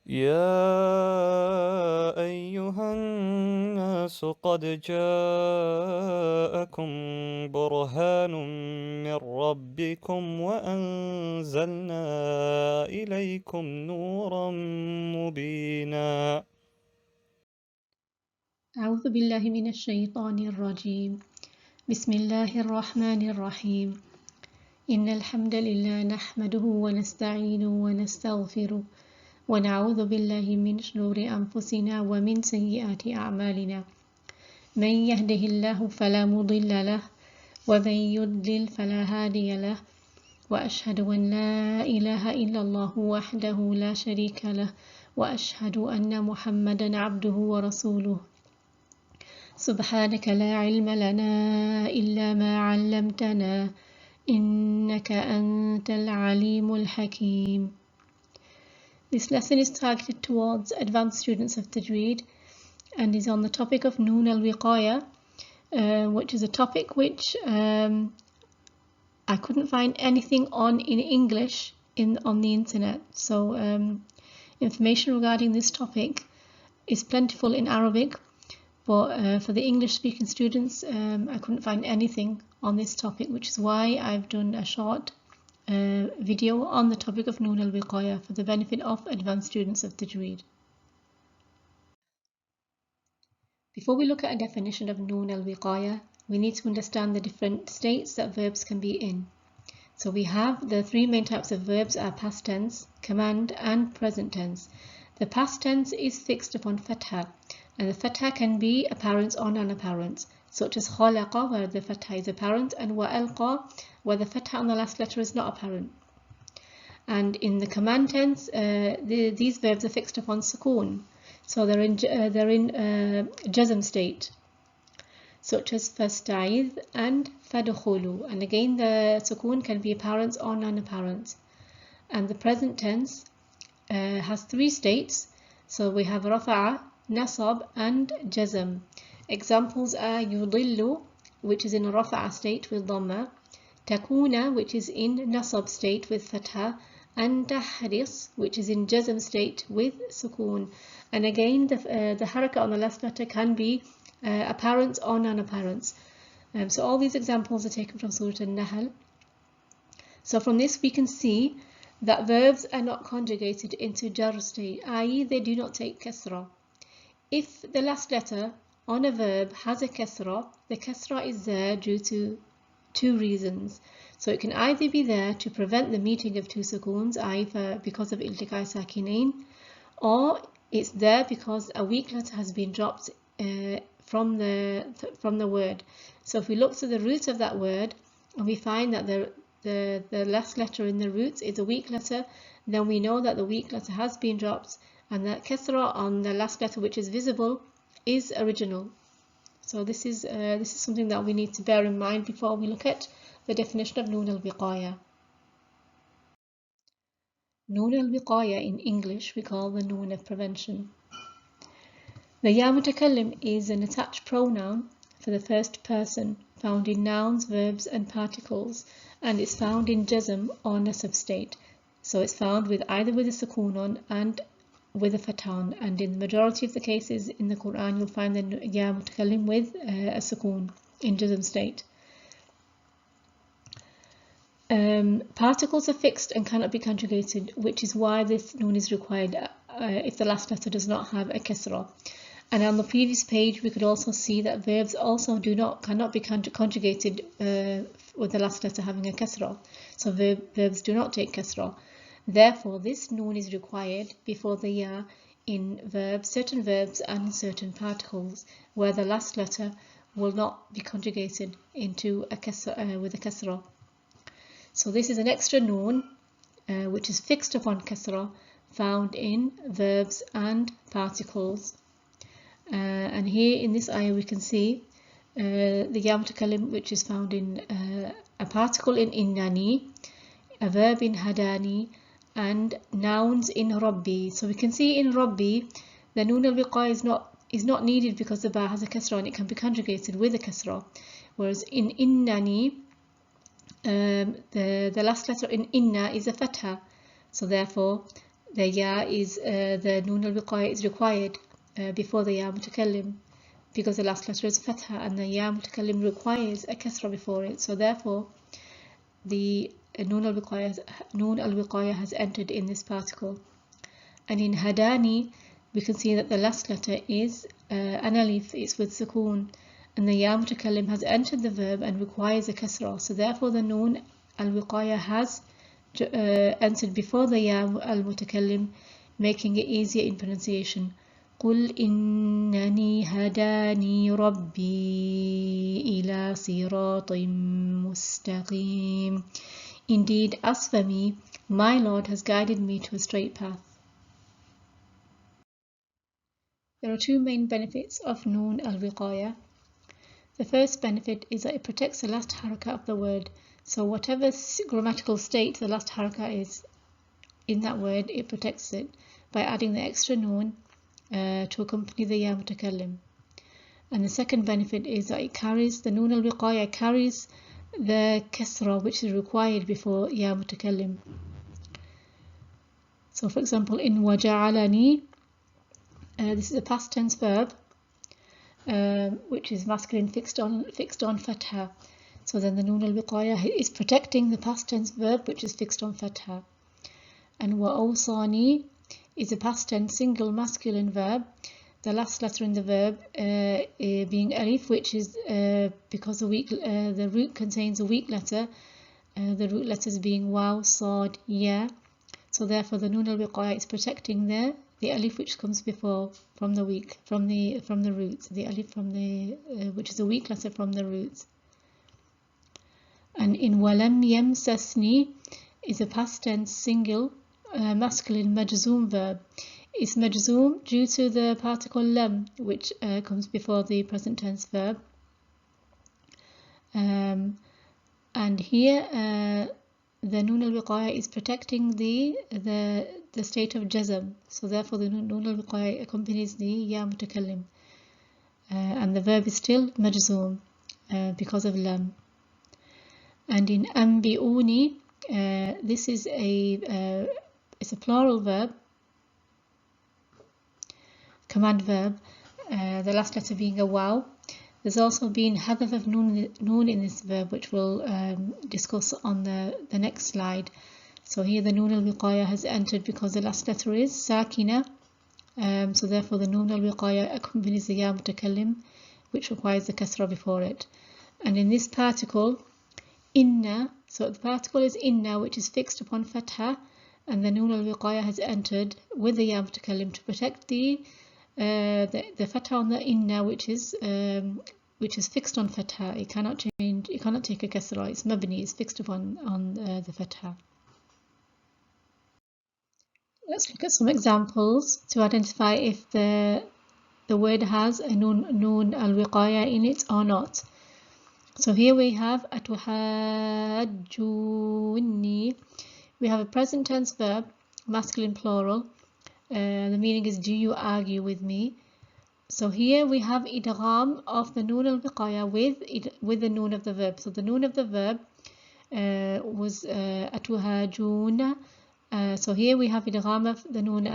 يا أيها الناس قد جاءكم برهان من ربكم وأنزلنا إليكم نورا مبينا. أعوذ بالله من الشيطان الرجيم. بسم الله الرحمن الرحيم. إن الحمد لله نحمده ونستعينه ونستغفره ونعوذ بالله من شرور أنفسنا ومن سيئات أعمالنا. من يهده الله فلا مضل له ومن يضلل فلا هادي له وأشهد أن لا إله إلا الله وحده لا شريك له وأشهد أن محمدا عبده ورسوله. سبحانك لا علم لنا إلا ما علمتنا إنك أنت العليم الحكيم. This lesson is targeted towards advanced students of Tajweed and is on the topic of Noon al-Wiqaya, which is a topic which I couldn't find anything on in English on the internet. So information regarding this topic is plentiful in Arabic, but for the English-speaking students, I couldn't find anything on this topic, which is why I've done a short video on the topic of Noon al-Wiqaya for the benefit of advanced students of Tajweed. Before we look at a definition of Noon al-Wiqaya, we need to understand the different states that verbs can be in. So we have the three main types of verbs are past tense, command, and present tense. The past tense is fixed upon fatha, and the fatha can be apparent or non-apparent, such as khalaqa, where the fatha is apparent, and wa'alqa, where the fatha on the last letter is not apparent. And in the command tense, these verbs are fixed upon sukoon, so they're in jazm state, such as fasta'idh and fadkhulu, and again the sukoon can be apparent or non-apparent. And the present tense has three states, so we have rafa'a, nasab, and jazm. Examples are yudillu, which is in a rafa'a state with dhamma, takuna, which is in nasab state with fatha, and tahris, which is in jazm state with sukoon. And again the haraka on the last letter can be apparent or non-apparent. So all these examples are taken from Surah An-Nahl. So from this we can see that verbs are not conjugated into jar state, i.e. they do not take kasra. If the last letter on a verb has a kasra, the kasra is there due to two reasons. So it can either be there to prevent the meeting of two sukoons, i.e. because of iltiqai sakinain, or it's there because a weak letter has been dropped from the word. So if we look to the root of that word and we find that the last letter in the root is a weak letter, then we know that the weak letter has been dropped and that kasra on the last letter, which is visible, is original. So this is something that we need to bear in mind before we look at the definition of Noon al-Wiqaya. Noon al-Wiqaya in English we call the noon of prevention. The ya mutakallim is an attached pronoun for the first person found in nouns, verbs and particles, and is found in jazm or nasab state. So it's found either with a sukoon on and with a fatan, and in the majority of the cases in the Quran you'll find the ya mutakallim with a sukoon in jazm state. Particles are fixed and cannot be conjugated, which is why this noon is required if the last letter does not have a kasra. And on the previous page we could also see that verbs also cannot be conjugated with the last letter having a kasra. So verbs do not take kasra. Therefore this noon is required before the ya in certain verbs and certain particles where the last letter will not be conjugated into a kasra with a kasra. So this is an extra noon which is fixed upon kasra, found in verbs and particles. And here in this ayah we can see the ya mutakallim, which is found in a particle in innani, a verb in hadani, and nouns in rabbi. So we can see in rabbi the noon al-wiqaya is not needed because the ba has a kasra and it can be conjugated with a kasra, whereas in innani the last letter in inna is a fatha, so therefore the ya is the noon al-wiqaya is required before the ya mutakallim, because the last letter is fatha and the ya mutakallim requires a kasra before it. So therefore the noon al-wiqaya has entered in this particle. And in hadani we can see that the last letter is an alif, it's with sukoon, and the ya mutakallim has entered the verb and requires a kasra. So therefore the noon al-wiqaya has entered before the ya al-mutakallim, making it easier in pronunciation. قُلْ إِنَّنِي هَدَانِي رَبِّي إِلَى صِرَاطٍ مُسْتَقِيمٍ. Indeed, as for me, my Lord has guided me to a straight path. There are two main benefits of noon al-wiqaya. The first benefit is that it protects the last haraka of the word. So whatever grammatical state the last haraka is in that word, it protects it by adding the extra noon to accompany the ya mutakallim. And the second benefit is that it carries, the noon al-wiqaya carries the kasra which is required before ya mutakallim. So for example, in waja'alani, this is a past tense verb which is masculine fixed on fatha. So then the noon al-wiqaya is protecting the past tense verb which is fixed on fatha. And wa'awsani is a past tense single masculine verb, the last letter in the verb being alif, which is because the root contains a weak letter, the root letters being waw, sad, ya. So therefore the noon al-wiqaya is protecting the alif which comes before from the roots, the alif from the which is a weak letter from the roots. And in walam yamsasni is a past tense single masculine majzoom verb. It's majzoom due to the particle lam which comes before the present tense verb. And here the noon al-wiqaya is protecting the state of jazm. So therefore the noon al-wiqaya accompanies the ya mutakallim. And the verb is still majzoom because of lam. And in anbi'uni, this is it's a plural verb, command verb, the last letter being a waw. There's also been hadaf of noon in this verb, which we'll discuss on the next slide. So here the noon al-wiqaya has entered because the last letter is sakina. So therefore the noon al-wiqaya accompanies the ya mutakallim, which requires the kasra before it. And in this particle, inna, so the particle is inna, which is fixed upon fatha, and the noon al-wiqaya has entered with the ya mutakallim to protect the fatha on the inna, which is fixed on fatha. It cannot change. It cannot take a kasra. It's mabni. It's fixed upon the fatha. Let's look at some examples to identify if the word has a noon al-wiqaya in it or not. So here we have atuhajjunni. We have a present tense verb, masculine plural. The meaning is, do you argue with me? So here we have idgham of the noon al-wiqaya with the noon of the verb. So the noon of the verb was atuhajuna. So here we have idgham of the noon,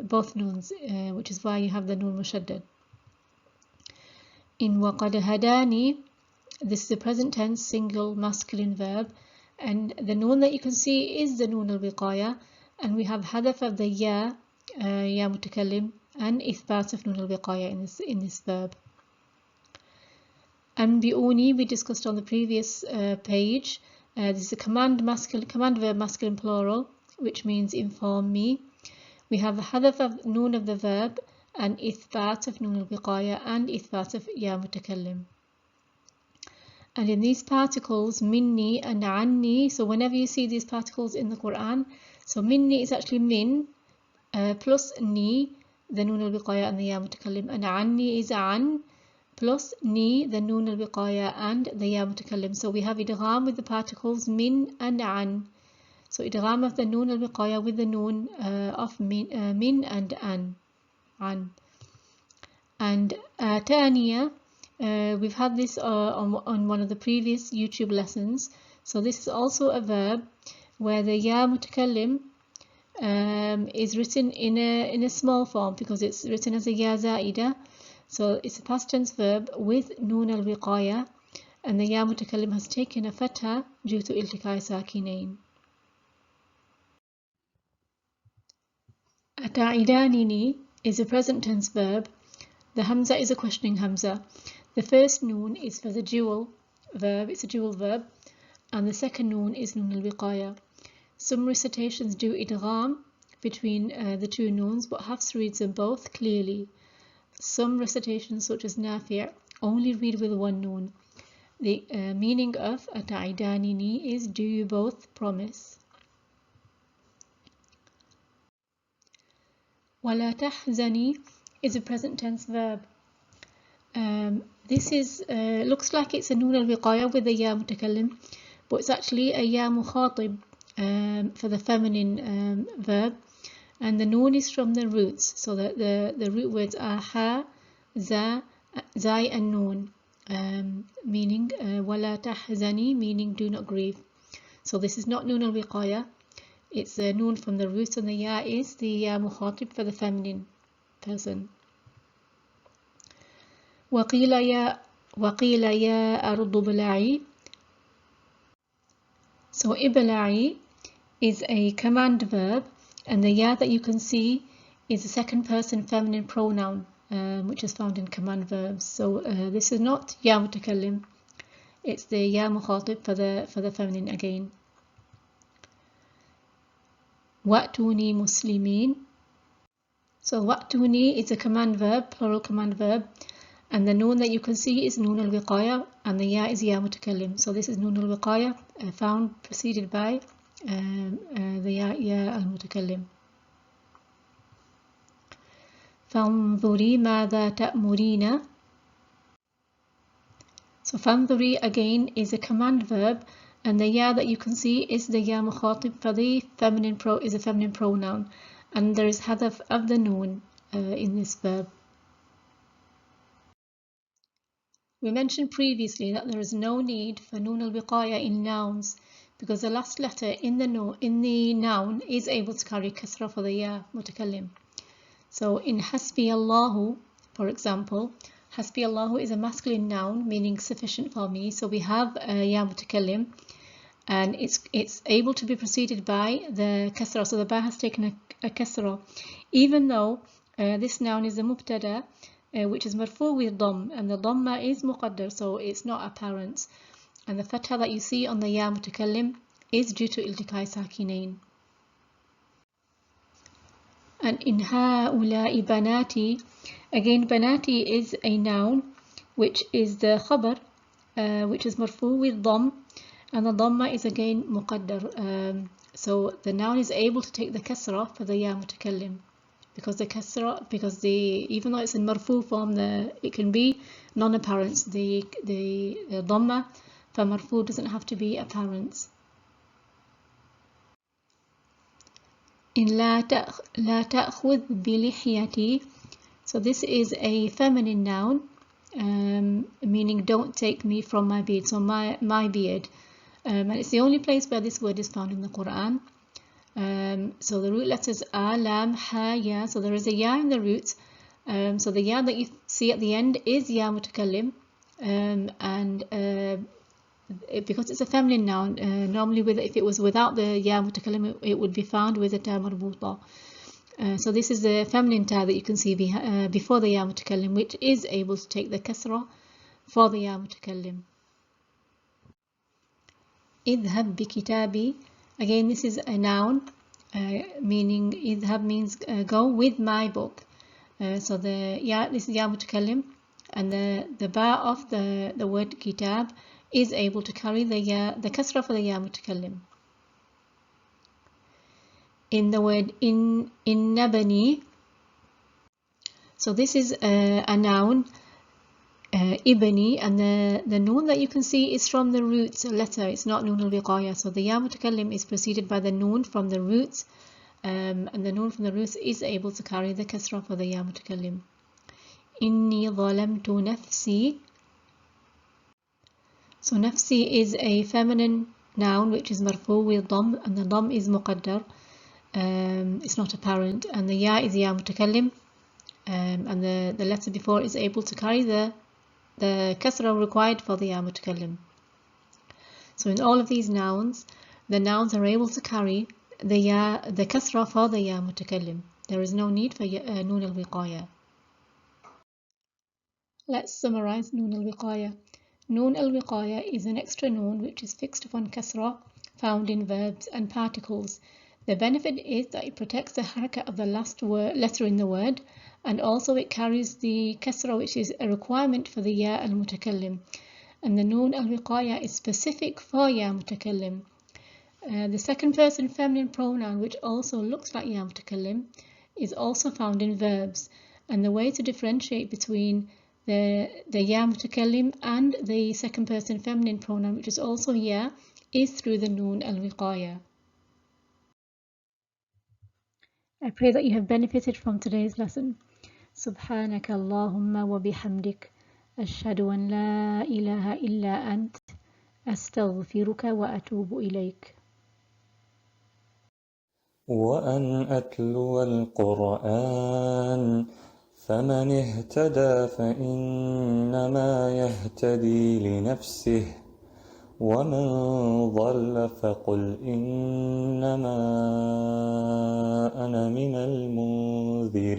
both noons, which is why you have the noon mushaddad. In waqad hadani, this is a present tense single masculine verb, and the noon that you can see is the noon al-wiqaya, and we have hadaf of the ya mutakallim, and ithbat of noon al-wiqaya in this verb. Anbi'uni we discussed on the previous page. This is a command verb masculine plural, which means inform me. We have the hadaf of noon of the verb and ithbat of noon al-wiqaya and ithbat of ya mutakallim. And in these particles, minni and anni, so whenever you see these particles in the Quran, so minni is actually min plus ni, the noon al-wiqaya and the ya mutakallim, and anni is an plus ni, the noon al-wiqaya and the ya mutakallim. So we have idgham with the particles min and an. So idgham of the noon al-wiqaya with the noon of min and an. And ta'aniya, we've had this on one of the previous YouTube lessons. So this is also a verb where the ya mutakallim is written in a small form because it's written as a ya zaida. So it's a past tense verb with noon al-wiqaya, and the ya mutakallim has taken a fatha due to iltiqai sakinain. Ata'idanini is a present tense verb. The hamza is a questioning hamza. The first noon is for the dual verb, it's a dual verb, and the second noon is noon al-wiqaya. Some recitations do idgham between the two noons, but Hafs reads them both clearly. Some recitations, such as Nafi', only read with one noon. The meaning of Ata'idanini is, do you both promise? Wala tahzani is a present tense verb. This is looks like it's a noon al-wiqaya with a ya mutakallim, but it's actually a ya mukhatib for the feminine verb, and the noon is from the roots, so that the root words are ha, za, zai and noon, meaning wala tahzani, meaning do not grieve. So this is not noon al-wiqaya, it's a noon from the roots, and the ya is the ya mukhatib for the feminine person. وقيل يا أرض ابلعي. So ibla'i is a command verb, and the ya that you can see is a second person feminine pronoun, which is found in command verbs. So this is not ya mutakallim, it's the ya mukhatib for the feminine again. Wa'tuni muslimin. So wa'tuni is a command verb, plural command verb, and the noon that you can see is noon al-wiqaya, and the ya is ya mutakallim. So this is noon al-wiqaya found preceded by the ya al-mutakallim. فانظري ماذا تأمرين. So fanzuri again is a command verb, and the ya that you can see is the ya mukhatib for the feminine is a feminine pronoun, and there is hadaf of the noon in this verb. We mentioned previously that there is no need for noon al-wiqaya in nouns because the last letter in the noun is able to carry kasra for the ya mutakallim. So in hasbi Allahu, for example, hasbi Allahu is a masculine noun meaning sufficient for me. So we have ya mutakallim, and it's able to be preceded by the kasra. So the ba has taken a kasra, even though this noun is a mubtada, which is marfu with dhamm, and the dhamma is muqaddar, so it's not apparent. And the fatha that you see on the ya mutakallim is due to iltiqai sakinain. And in ha'ula'i banati, again banati is a noun which is the khabar, which is marfu with dhamm, and the dhamma is again muqaddar. So the noun is able to take the kasra for the ya mutakallim, because the kasra, even though it's in marfu form, it can be non-apparent. The dhamma for marfu doesn't have to be apparent. In la ta'khudh bilihiyati, so this is a feminine noun, meaning don't take me from my beard, so my beard, and it's the only place where this word is found in the Quran. So the root letters are lam, ha, ya, so there is a ya in the root. So the ya that you see at the end is ya mutakallim, and because it's a feminine noun, normally if it was without the ya mutakallim, it would be found with a ta marbuta. So this is the feminine ta that you can see before the ya mutakallim, which is able to take the kasra for the ya mutakallim. Idhab bi kitabi. Again, this is a noun, meaning idhab means go with my book. So this is ya mutakallim, and the ba of the word kitab is able to carry the kasra for the ya mutakallim. In the word innabani, so this is a noun, ibani, and the noon that you can see is from the root letter. It's not noon al-wiqaya, so the ya mutakallim is preceded by the noon from the root, and the noon from the root is able to carry the kasra for the ya mutakallim. Inni zalamtu nafsi. So nafsi is a feminine noun which is marfu with dhamm, and the dhamm is muqaddar. it's not apparent, and the ya is ya mutakallim, and the letter before is able to carry the kasra required for the ya mutakallim. So in all of these nouns, the nouns are able to carry the kasra for the ya mutakallim. There is no need for noon al-wiqaya. Let's summarize noon al-wiqaya. Noon al-wiqaya is an extra noon which is fixed upon kasra found in verbs and particles. The benefit is that it protects the haraka of the last letter in the word, and also it carries the kasra, which is a requirement for the ya al-mutakallim. And the noon al-wiqaya is specific for ya mutakallim. The second person feminine pronoun, which also looks like ya mutakallim, is also found in verbs. And the way to differentiate between the ya mutakallim and the second person feminine pronoun, which is also ya, is through the noon al-wiqaya. I pray that you have benefited from today's lesson. سبحانك اللهم وبحمدك أشهد أن لا إله إلا أنت أستغفرك وأتوب إليك. وأن أتلو القرآن فمن اهتدى فإنما يهتدي لنفسه ومن ضل فقل إنما أنا من المنذرين.